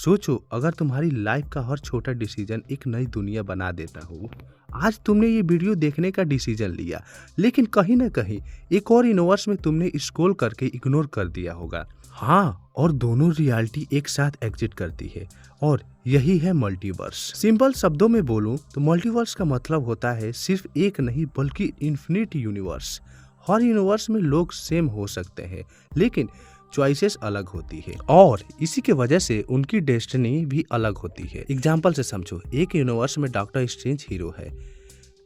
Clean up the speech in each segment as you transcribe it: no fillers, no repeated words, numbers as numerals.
सोचो अगर तुम्हारी लाइफ का हर छोटा डिसीजन एक नई दुनिया बना देता हो। आज तुमने ये वीडियो देखने का डिसीजन लिया, लेकिन कहीं ना कहीं एक और यूनिवर्स में तुमने स्क्रॉल करके इग्नोर कर दिया होगा। हाँ, और दोनों रियलिटी एक साथ एग्जिट करती है और यही है मल्टीवर्स। सिंपल शब्दों में बोलूं तो मल्टीवर्स का मतलब होता है सिर्फ एक नहीं बल्कि इन्फिनिट यूनिवर्स। हर यूनिवर्स में लोग सेम हो सकते हैं, लेकिन चॉइसेस अलग होती है और इसी के वजह से उनकी डेस्टिनी भी अलग होती है। एग्जाम्पल से समझो, एक यूनिवर्स में डॉक्टर स्ट्रेंज हीरो है,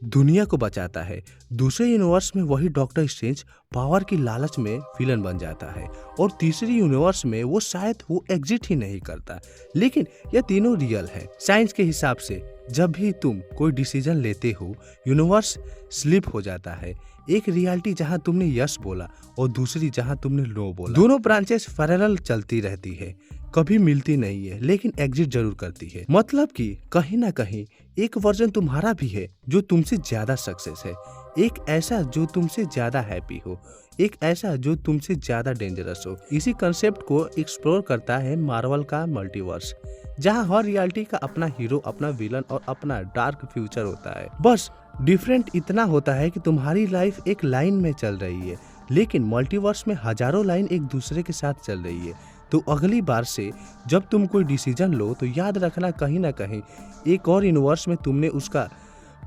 दुनिया को बचाता है। दूसरे यूनिवर्स में वही डॉक्टर स्ट्रेंज पावर की लालच में विलन बन जाता है और तीसरी यूनिवर्स में वो शायद वो एग्जिट ही नहीं करता। लेकिन यह तीनों रियल है। साइंस के हिसाब से जब भी तुम कोई डिसीजन लेते हो, यूनिवर्स स्लिप हो जाता है। एक रियलिटी जहां तुमने यस बोला और दूसरी जहां तुमने नो बोला। दोनों ब्रांचेस पैरेलल चलती रहती है, कभी मिलती नहीं है, लेकिन एग्जिट जरूर करती है। मतलब कि कहीं ना कहीं एक वर्जन तुम्हारा भी है जो तुमसे ज्यादा सक्सेस है, एक ऐसा जो तुमसे ज्यादा हैप्पी हो, एक ऐसा जो तुमसे ज्यादा डेंजरस हो। इसी कंसेप्ट को एक्सप्लोर करता है मार्वल का मल्टीवर्स, जहां हर रियलिटी का अपना हीरो, अपना विलन और अपना डार्क फ्यूचर होता है। बस डिफरेंट इतना होता है कि तुम्हारी लाइफ एक लाइन में चल रही है, लेकिन मल्टीवर्स में हजारों लाइन एक दूसरे के साथ चल रही है। तो अगली बार से जब तुम कोई डिसीजन लो तो याद रखना कहीं ना कहीं एक और यूनिवर्स में तुमने उसका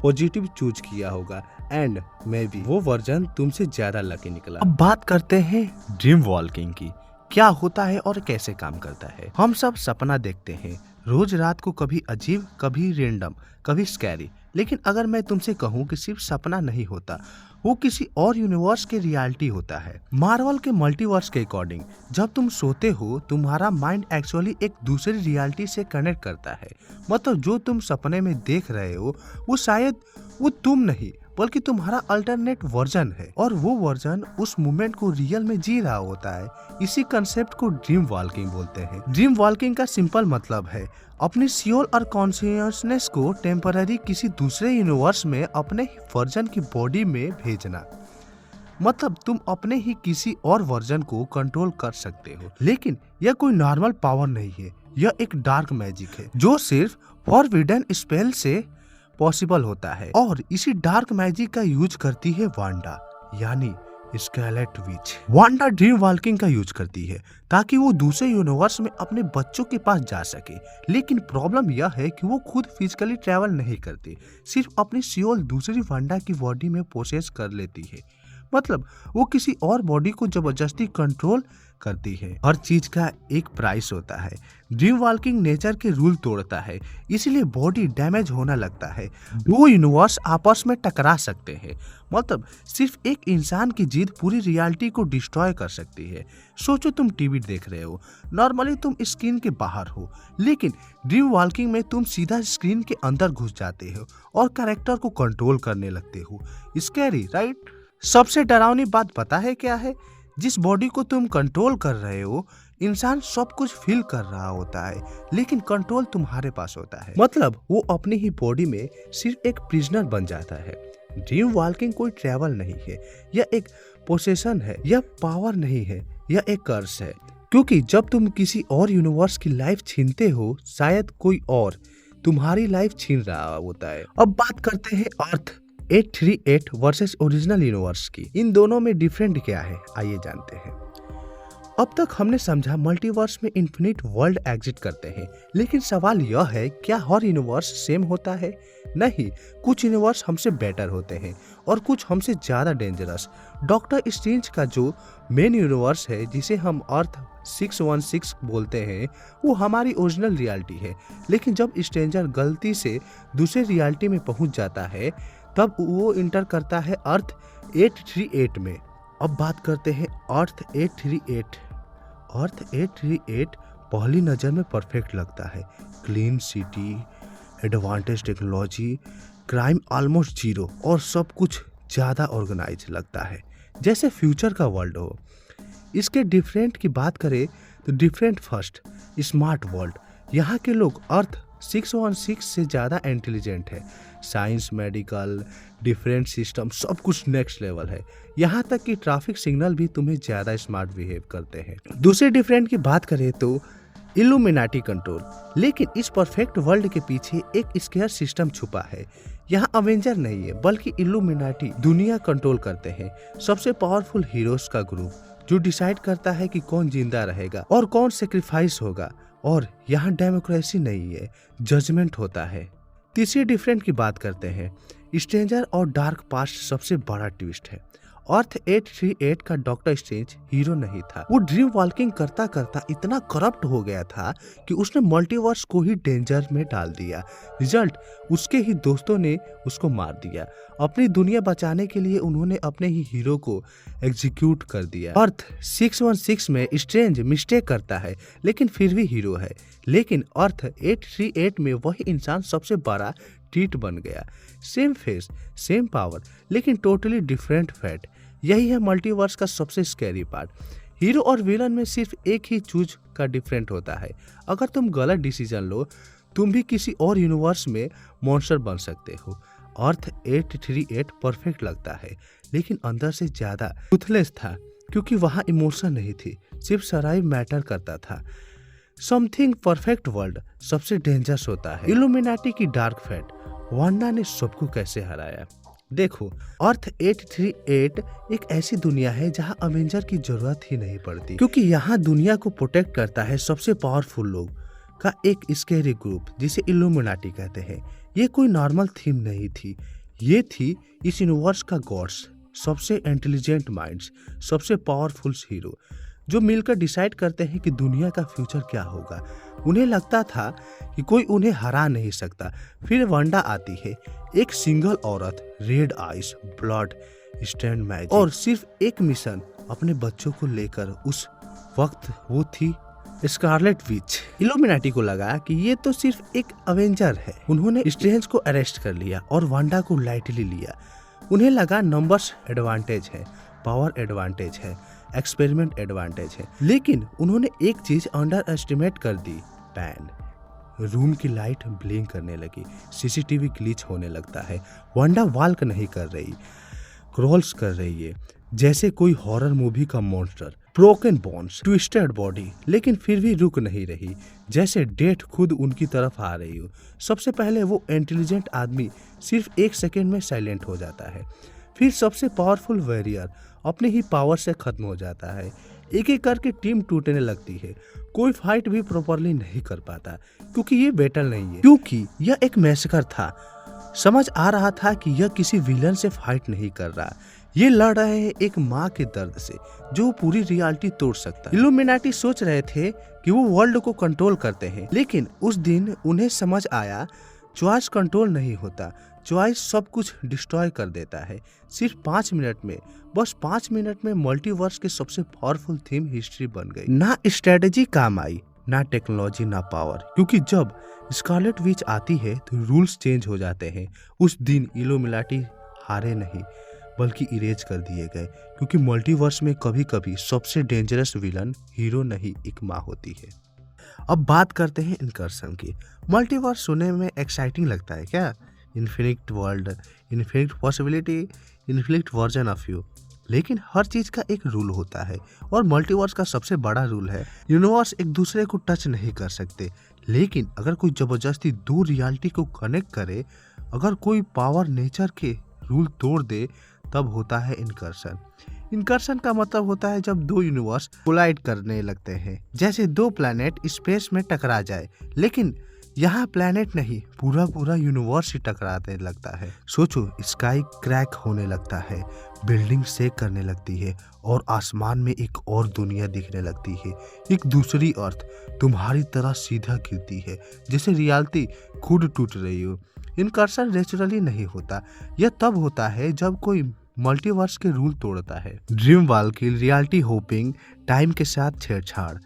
पॉजिटिव चूज किया होगा एंड मे बी वो वर्जन तुमसे ज्यादा लकी निकला। अब बात करते हैं ड्रीम वॉल्किंग की। क्या होता है और कैसे काम करता है। हम सब सपना देखते हैं रोज रात को, कभी अजीब, कभी रेंडम, कभी स्कैरी। लेकिन अगर मैं तुमसे कहूँ कि सिर्फ सपना नहीं होता, वो किसी और यूनिवर्स के रियलिटी होता है। मार्वल के मल्टीवर्स के अकॉर्डिंग जब तुम सोते हो तुम्हारा माइंड एक्चुअली एक दूसरी रियलिटी से कनेक्ट करता है। मतलब जो तुम सपने में देख रहे हो वो शायद वो तुम नहीं बल्कि तुम्हारा अल्टरनेट वर्जन है और वो वर्जन उस मोमेंट को रियल में जी रहा होता है। इसी कंसेप्ट को ड्रीम वॉल्किंग बोलते हैं। ड्रीम वॉल्किंग का सिंपल मतलब है अपनी सोल और कॉन्शियसनेस को टेम्पररी किसी दूसरे यूनिवर्स में अपने ही वर्जन की बॉडी में भेजना। मतलब तुम अपने ही किसी और वर्जन को कंट्रोल कर सकते हो। लेकिन यह कोई नॉर्मल पावर नहीं है, यह एक डार्क मैजिक है जो सिर्फ फॉरबिडन स्पेल से पॉसिबल होता है। और इसी डार्क मैजिक का यूज करती है वांडा, यानी Scarlet Witch. Wanda dream walking का यूज करती है ताकि वो दूसरे यूनिवर्स में अपने बच्चों के पास जा सके। लेकिन प्रॉब्लम यह है कि वो खुद फिजिकली ट्रैवल नहीं करती, सिर्फ अपनी सोल दूसरी वांडा की बॉडी में प्रोसेस कर लेती है। मतलब वो किसी और बॉडी को जबरदस्ती कंट्रोल करती है। हर चीज का एक प्राइस होता है। ड्रीम वॉल्किंग नेचर के रूल तोड़ता है, इसलिए बॉडी डैमेज होने लगता है। दो यूनिवर्स आपस में टकरा सकते हैं। मतलब सिर्फ एक इंसान की जिद पूरी रियलिटी को डिस्ट्रॉय कर सकती है। सोचो तुम टीवी देख रहे हो, नॉर्मली तुम स्क्रीन के बाहर हो, लेकिन ड्रीम वॉल्किंग में तुम सीधा स्क्रीन के अंदर घुस जाते हो और कैरेक्टर को कंट्रोल करने लगते हो। Scary, right? सबसे डरावनी बात पता है क्या है? जिस बॉडी को तुम कंट्रोल कर रहे हो, इंसान सब कुछ फील कर रहा होता है, लेकिन कंट्रोल तुम्हारे पास होता है। मतलब वो अपनी ही बॉडी में सिर्फ एक प्रिजनर बन जाता है। ड्रीम वॉल्किंग कोई ट्रैवल नहीं है, यह एक पोसेशन है, यह पावर नहीं है, यह एक कर्स है। क्योंकि जब तुम किसी और यूनिवर्स की लाइफ छीनते हो, शायद कोई और तुम्हारी लाइफ छीन रहा होता है। अब बात करते हैं अर्थ 838 वर्सेस ओरिजिनल यूनिवर्स की। इन दोनों में डिफरेंट क्या है, आइए जानते हैं। अब तक हमने समझा मल्टीवर्स में इन्फिनिट वर्ल्ड एग्जिट करते हैं, लेकिन सवाल यह है क्या हर यूनिवर्स सेम होता है? नहीं, कुछ यूनिवर्स हमसे बेटर होते हैं और कुछ हमसे ज्यादा डेंजरस। डॉक्टर स्ट्रेंज का जो मेन यूनिवर्स है, जिसे हम अर्थ 616 बोलते हैं, वो हमारी ओरिजिनल रियलिटी है। लेकिन जब स्ट्रेंजर गलती से दूसरे रियलिटी में पहुंच जाता है, तब वो इंटर करता है अर्थ 838 में। अब बात करते हैं अर्थ 838। अर्थ 838 पहली नज़र में परफेक्ट लगता है। Clean city, advantage technology, crime almost zero और सब कुछ ज़्यादा ऑर्गेनाइज लगता है, जैसे फ्यूचर का वर्ल्ड हो। इसके डिफरेंट की बात करें तो डिफरेंट फर्स्ट, स्मार्ट वर्ल्ड। यहाँ के लोग अर्थ 616 से ज़्यादा इंटेलिजेंट है। साइंस, मेडिकल, डिफरेंट सिस्टम, सब कुछ नेक्स्ट लेवल है। यहाँ तक कि ट्रैफिक सिग्नल भी तुम्हें ज़्यादा स्मार्ट बिहेव करते हैं। दूसरे डिफरेंट की बात करें तो इल्यूमिनाटी कंट्रोल। लेकिन इस परफेक्ट वर्ल्ड के पीछे एक स्केयर सिस्टम छुपा है। यहाँ अवेंजर नहीं है बल्कि इल्यूमिनाटी दुनिया कंट्रोल करते हैं। सबसे पावरफुल हीरोज का ग्रुप जो डिसाइड करता है कि कौन जिंदा रहेगा और कौन सेक्रीफाइस होगा। और यहाँ डेमोक्रेसी नहीं है, जजमेंट होता है। तीसरी डिफरेंट की बात करते हैं। स्ट्रेंजर और डार्क पास्ट सबसे बड़ा ट्विस्ट है। अर्थ 838 का डॉक्टर स्ट्रेंज हीरो नहीं था। वो ड्रीम वॉकिंग करता करता इतना करप्ट हो गया था कि उसने मल्टीवर्स को ही डेंजर में डाल दिया। रिजल्ट, उसके ही दोस्तों ने उसको मार दिया। अपनी दुनिया बचाने के लिए उन्होंने अपने ही हीरो को एग्जीक्यूट कर दिया। अर्थ 616 में स्ट्रेंज मिस्टेक करता है लेकिन फिर भी हीरो है। लेकिन अर्थ 838 में वही इंसान सबसे बड़ा टीट बन गया। सेम फेस, सेम पावर, लेकिन टोटली डिफरेंट फैट। यही है मल्टीवर्स का सबसे स्कैरी पार्ट। हीरो और विलन में सिर्फ एक ही चूज का डिफरेंट होता है। अगर तुम गलत डिसीजन लो, तुम भी किसी और यूनिवर्स में मॉन्स्टर बन सकते हो। अर्थ 838 परफेक्ट लगता है लेकिन अंदर से ज्यादा टूथलेस था, क्योंकि वहां इमोशन नहीं थी, सिर्फ सराइव मैटर करता था। समथिंग परफेक्ट वर्ल्ड सबसे डेंजरस होता है। इल्यूमिनाटी की डार्क फैट, वांडा ने सबको कैसे हराया। देखो, अर्थ 838 एक ऐसी दुनिया है जहां अवेंजर की जरूरत ही नहीं पड़ती, क्योंकि यहाँ दुनिया को प्रोटेक्ट करता है सबसे पावरफुल लोग का एक स्केरी ग्रुप जिसे इल्यूमिनाटी कहते हैं। ये कोई नॉर्मल थीम नहीं थी, ये थी इस यूनिवर्स का गॉड्स, सबसे इंटेलिजेंट माइंड्स, सबसे पावरफुल हीरो जो मिलकर डिसाइड करते हैं कि दुनिया का फ्यूचर क्या होगा। उन्हें लगता था कि कोई उन्हें हरा नहीं सकता। फिर वांडा आती है, एक सिंगल औरत, red eyes, blood, stand magic और सिर्फ एक मिशन अपने बच्चों को लेकर। उस वक्त वो थी स्कारलेट विच। इल्यूमिनाटी को लगा कि ये तो सिर्फ एक अवेंजर है। उन्होंने स्ट्रेंज को अरेस्ट कर लिया और वांडा को लाइटली लिया। उन्हें लगा नंबर्स एडवांटेज है, पावर एडवांटेज है, एक्सपेरिमेंट एडवांटेज है। लेकिन उन्होंने एक चीज अंडर एस्टिमेट कर दी, पैन। रूम की लाइट ब्लिंक करने लगी, सीसीटीवी ग्लिच होने लगता है। वांडा वाल्क नहीं कर रही, क्रॉल्स कर रही है जैसे कोई हॉरर मूवी का monster. Broken bones, twisted body, लेकिन फिर भी रुक नहीं रही, जैसे डेथ खुद उनकी तरफ आ रही हो। सबसे पहले वो इंटेलिजेंट आदमी सिर्फ 1 सेकेंड में साइलेंट हो जाता है। फिर सबसे पावरफुल वॉरियर अपने ही पावर से खत्म हो जाता है। एक एक करके टीम टूटने लगती है। कोई फाइट भी प्रॉपरली नहीं कर पाता, क्योंकि ये बैटल नहीं है, क्योंकि यह एक मैसेकर था। समझ आ रहा था कि यह किसी विलन से फाइट नहीं कर रहा, ये लड़ रहे हैं एक माँ के दर्द से जो पूरी रियलिटी तोड़ सकता है। इल्यूमिनाटी सोच रहे थे कि वो वर्ल्ड को कंट्रोल करते हैं, लेकिन उस दिन उन्हें समझ आया चॉइस कंट्रोल नहीं होता, चॉइस सब कुछ डिस्ट्रॉय कर देता है। सिर्फ 5 मिनट में, बस 5 मिनट में मल्टीवर्स के सबसे पावरफुल थीम हिस्ट्री बन गई। ना स्ट्रेटेजी काम आई, ना टेक्नोलॉजी, ना पावर, क्योंकि जब स्कारलेट विच आती है तो रूल्स चेंज हो जाते हैं। उस दिन इल्यूमिनाटी हारे नहीं बल्कि इरेज कर दिए गए, क्योंकि मल्टीवर्स में कभी कभी सबसे डेंजरस विलन हीरो नहीं एक माँ होती है। अब बात करते हैं इनकर्सन की। मल्टीवर्स सुनने में एक्साइटिंग लगता है क्या? Infinite world, infinite possibility, infinite version of you. लेकिन हर चीज का एक रूल होता है, और मल्टीवर्स का सबसे बड़ा रूल है यूनिवर्स एक दूसरे को टच नहीं कर सकते। लेकिन अगर कोई जबरदस्ती दो रियलिटी को कनेक्ट करे, अगर कोई पावर नेचर के रूल तोड़ दे, तब होता है इनकर्सन। इनकर्सन का मतलब होता है जब दो यूनिवर्स कोलाइड करने लगते हैं, जैसे दो प्लैनेट स्पेस में टकरा जाए। लेकिन यहाँ प्लैनेट नहीं, पूरा यूनिवर्स ही टकराने लगता है। सोचो, स्काई क्रैक होने लगता है, बिल्डिंग शेक करने लगती है, और आसमान में एक और दुनिया दिखने लगती है। एक दूसरी अर्थ तुम्हारी तरह सीधा गिरती है, जैसे रियलिटी खुद टूट रही हो। इनकर्सन नेचुरली नहीं होता, यह तब होता है जब कोई मल्टीवर्स के रूल तोड़ता है। Dream walking, reality hopping, time के साथ छेड़छाड़।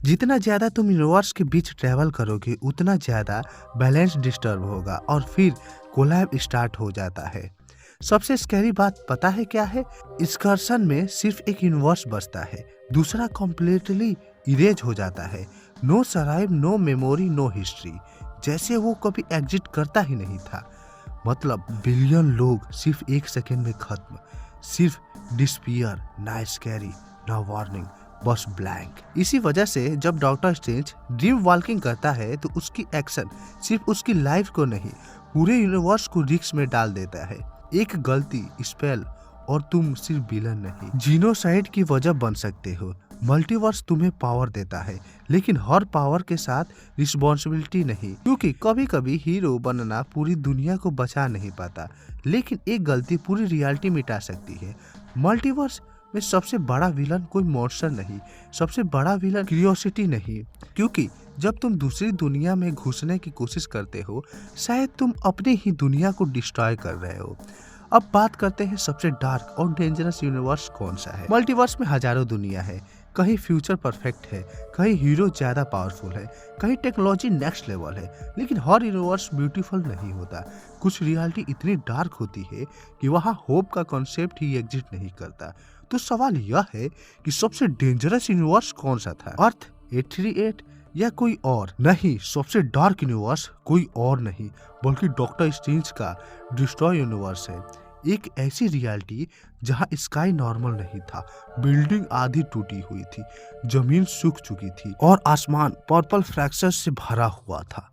जितना ज्यादा तुम यूनिवर्स के बीच ट्रैवल करोगे, उतना ज्यादा बैलेंस डिस्टर्ब होगा और फिर कोलैब स्टार्ट हो जाता है। सबसे स्कैरी बात पता है क्या है? इनकर्सन में सिर्फ एक यूनिवर्स बचता है, दूसरा कम्प्लीटली इरेज हो जाता है। नो सराइव, नो मेमोरी, नो हिस्ट्री, जैसे वो कभी एग्जिट करता ही नहीं था। मतलब बिलियन लोग सिर्फ 1 सेकेंड में खत्म, सिर्फ डिस्पियर, ना स्कैरी, ना वार्निंग, बस ब्लैंक। इसी वजह से जब डॉक्टर स्ट्रेंज ड्रीम वॉकिंग करता है तो उसकी एक्शन सिर्फ उसकी लाइफ को नहीं पूरे यूनिवर्स को रिस्क में डाल देता है। एक गलती, स्पेल और तुम सिर्फ विलन नहीं, जीनोसाइड की वजह बन सकते हो। मल्टीवर्स तुम्हें पावर देता है, लेकिन हर पावर के साथ रिस्पॉन्सिबिलिटी नहीं, क्योंकि कभी कभी हीरो बनना पूरी दुनिया को बचा नहीं पाता, लेकिन एक गलती पूरी रियलिटी मिटा सकती है। मल्टीवर्स में सबसे बड़ा विलन कोई मॉन्स्टर नहीं, सबसे बड़ा विलन क्यूरियोसिटी नहीं, क्योंकि जब तुम दूसरी दुनिया में घुसने की कोशिश करते हो शायद तुम अपनी ही दुनिया को डिस्ट्रॉय कर रहे हो। अब बात करते हैं सबसे डार्क और डेंजरस यूनिवर्स कौन सा है। मल्टीवर्स में हजारों दुनिया है, कहीं फ्यूचर परफेक्ट है, कहीं हीरो ज्यादा पावरफुल है, कहीं टेक्नोलॉजी नेक्स्ट लेवल है, लेकिन हर यूनिवर्स ब्यूटीफुल नहीं होता। कुछ रियलिटी इतनी डार्क होती है कि वहाँ होप का कॉन्सेप्ट ही एग्जिस्ट नहीं करता। तो सवाल यह है कि सबसे डेंजरस यूनिवर्स कौन सा था, अर्थ 838 या कोई और? नहीं, सबसे डार्क यूनिवर्स कोई और नहीं बल्कि डॉक्टर स्ट्रेंज का डिस्ट्रॉय यूनिवर्स है। एक ऐसी रियलिटी जहां स्काई नॉर्मल नहीं था, बिल्डिंग आधी टूटी हुई थी, जमीन सूख चुकी थी और आसमान पर्पल फ्रैक्चर से भरा हुआ था,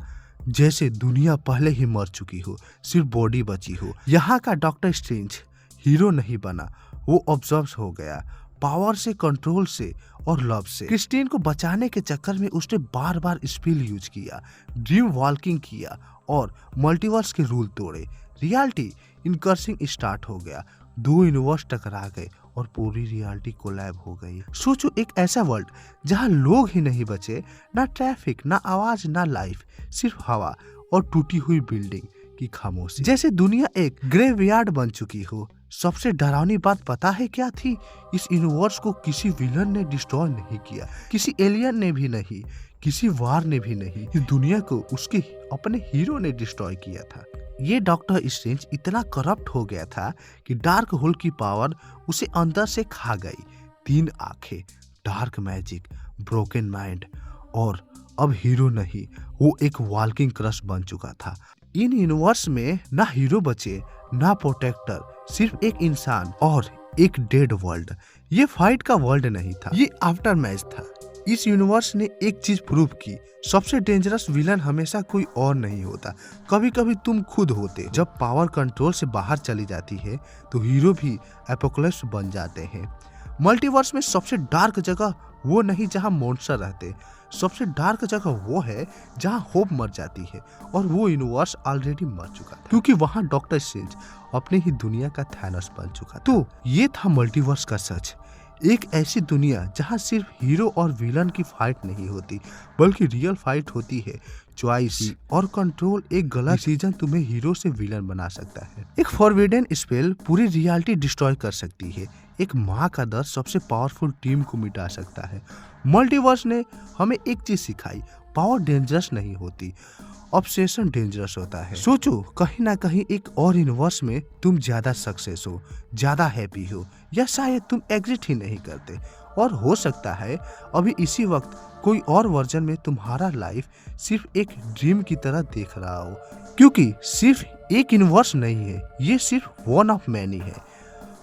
जैसे दुनिया पहले ही मर चुकी हो, सिर्फ बॉडी बची हो। यहाँ का डॉक्टर स्ट्रेंज हीरो नहीं बना, वो ऑब्जर्व हो गया, पावर से, कंट्रोल से और लव से। क्रिस्टीन को बचाने के चक्कर में उसने बार बार स्पेल यूज किया, ड्रीम वॉकिंग किया और मल्टीवर्स के रूल तोड़े। रियलिटी इनकर्सिंग स्टार्ट हो गया, दो यूनिवर्स टकरा गए और पूरी रियलिटी कोलैब हो गई। सोचो, एक ऐसा वर्ल्ड जहां लोग ही नहीं बचे, ना ट्रैफिक, ना आवाज, ना लाइफ, सिर्फ हवा और टूटी हुई बिल्डिंग की खामोशी, जैसे दुनिया एक ग्रेवयार्ड बन चुकी हो। सबसे डरावनी बात पता है क्या थी? इस यूनिवर्स को किसी विलन ने डिस्ट्रॉय नहीं किया, किसी एलियन ने भी नहीं, किसी वार ने भी नहीं, इस दुनिया को उसके अपने हीरो ने डिस्ट्रॉय किया था। ये डॉक्टर स्ट्रेंज इतना करप्ट हो गया था कि डार्क होल की पावर उसे अंदर से खा गई। 3 आंखें, डार्क मैजिक, ब्रोकन माइंड और अब हीरो नहीं, वो एक वॉकिंग क्रश बन चुका था। इन यूनिवर्स में ना हीरो बचे, ना प्रोटेक्टर, सिर्फ एक इंसान और एक डेड वर्ल्ड। ये फाइट का वर्ल्ड नहीं था, ये आफ्टर मैच था। इस यूनिवर्स ने एक चीज प्रूव की, सबसे डेंजरस विलन हमेशा कोई और नहीं होता, कभी कभी तुम खुद होते। जब पावर कंट्रोल से बाहर चली जाती है तो हीरो भी एपोकलिप्स बन जाते हैं। मल्टीवर्स में सबसे डार्क जगह वो नहीं जहां मॉन्स्टर रहते, सबसे डार्क जगह वो है जहां होप मर जाती है, और वो यूनिवर्स ऑलरेडी मर चुका था, क्योंकि वहां डॉक्टर स्ट्रेंज अपने ही दुनिया का थैनोस बन चुका था। तो ये था मल्टीवर्स का सच, एक ऐसी दुनिया जहां सिर्फ हीरो और विलन की फाइट नहीं होती, बल्कि रियल फाइट होती है। चॉइस और कंट्रोल, एक गलत डिसीजन तुम्हें हीरो से विलन बना सकता है। एक फॉरबिडन स्पेल पूरी रियलिटी डिस्ट्रॉय कर सकती है, एक माँ का दर्द सबसे पावरफुल टीम को मिटा सकता है। मल्टीवर्स ने हमें एक चीज सिखाई, पावर डेंजरस नहीं होती, ऑब्सेशन डेंजरस होता है। सोचो, कहीं ना कहीं एक और यूनिवर्स में तुम ज्यादा सक्सेस हो, ज्यादा हैप्पी हो, या शायद तुम एग्जिट ही नहीं करते, और हो सकता है अभी इसी वक्त कोई और वर्जन में तुम्हारा लाइफ सिर्फ एक ड्रीम की तरह देख रहा हो, क्योंकि सिर्फ एक यूनिवर्स नहीं है, ये सिर्फ वन ऑफ मैनी है।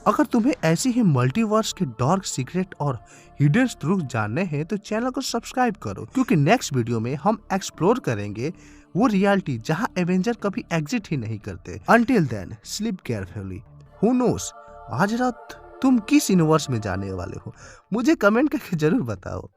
अगर तुम्हें ऐसी ही मल्टीवर्स के डार्क सीक्रेट और हिडन ट्रूथ जानने हैं तो चैनल को सब्सक्राइब करो, क्योंकि नेक्स्ट वीडियो में हम एक्सप्लोर करेंगे वो रियलिटी जहां एवेंजर कभी एग्जिट ही नहीं करते। Until then sleep carefully, who knows आज रात तुम किस यूनिवर्स में जाने वाले हो, मुझे कमेंट करके जरूर बताओ।